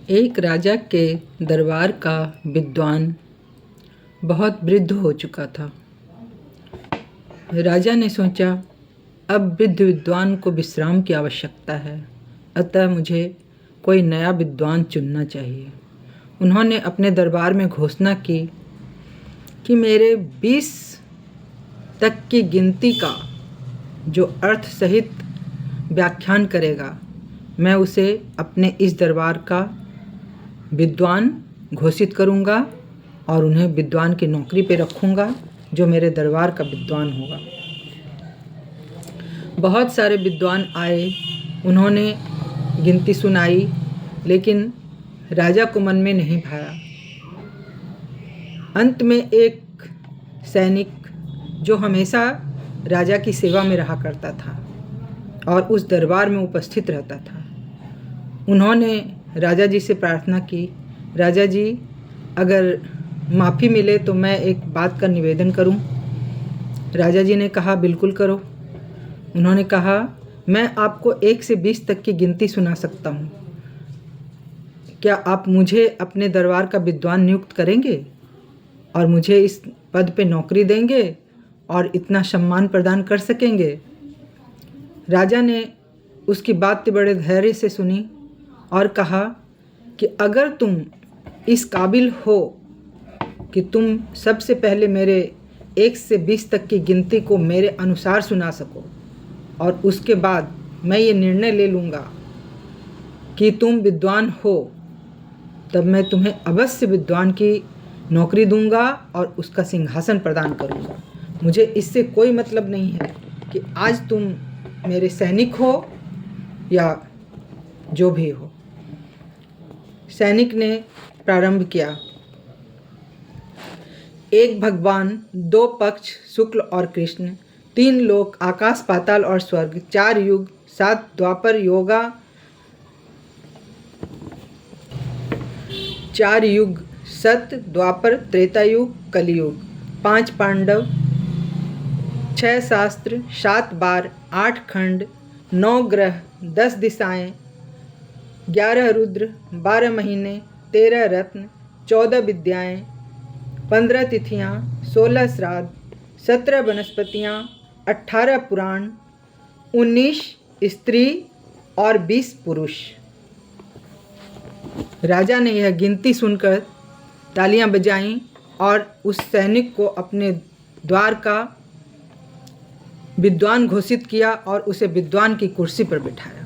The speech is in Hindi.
एक राजा के दरबार का विद्वान बहुत वृद्ध हो चुका था। राजा ने सोचा, अब वृद्ध विद्वान को विश्राम की आवश्यकता है, अतः मुझे कोई नया विद्वान चुनना चाहिए। उन्होंने अपने दरबार में घोषणा की कि मेरे 20 तक की गिनती का जो अर्थ सहित व्याख्यान करेगा, मैं उसे अपने इस दरबार का विद्वान घोषित करूँगा और उन्हें विद्वान की नौकरी पे रखूँगा, जो मेरे दरबार का विद्वान होगा। बहुत सारे विद्वान आए, उन्होंने गिनती सुनाई, लेकिन राजा को मन में नहीं भाया। अंत में एक सैनिक जो हमेशा राजा की सेवा में रहा करता था और उस दरबार में उपस्थित रहता था, उन्होंने राजा जी से प्रार्थना की, राजा जी, अगर माफ़ी मिले तो मैं एक बात का निवेदन करूं। राजा जी ने कहा, बिल्कुल करो। उन्होंने कहा, मैं आपको 1 से 20 तक की गिनती सुना सकता हूं। क्या आप मुझे अपने दरबार का विद्वान नियुक्त करेंगे और मुझे इस पद पे नौकरी देंगे और इतना सम्मान प्रदान कर सकेंगे? राजा ने उसकी बात बड़े धैर्य से सुनी और कहा कि अगर तुम इस काबिल हो कि तुम सबसे पहले मेरे 1 से 20 तक की गिनती को मेरे अनुसार सुना सको और उसके बाद मैं ये निर्णय ले लूँगा कि तुम विद्वान हो, तब मैं तुम्हें अवश्य विद्वान की नौकरी दूंगा और उसका सिंहासन प्रदान करूंगा। मुझे इससे कोई मतलब नहीं है कि आज तुम मेरे सैनिक हो या जो भी हो। सैनिक ने प्रारंभ किया। एक भगवान, 2 पक्ष, शुक्ल और कृष्ण, 3 लोक, आकाश पाताल और स्वर्ग, 4 युग, 7 द्वापर योगा, 4 युग, सत्य, द्वापर, त्रेता युग, कलियुग, 5 पांडव, 6 शास्त्र, 7 बार, 8 खंड, 9 ग्रह, 10 दिशाएं, 11 रुद्र, 12 महीने, 13 रत्न, 14 विद्याएं, 15 तिथियां, 16 श्राद्ध, 17 वनस्पतियां, 18 पुराण, 19 स्त्री और 20 पुरुष। राजा ने यह गिनती सुनकर तालियां बजाईं और उस सैनिक को अपने द्वार का विद्वान घोषित किया और उसे विद्वान की कुर्सी पर बिठाया।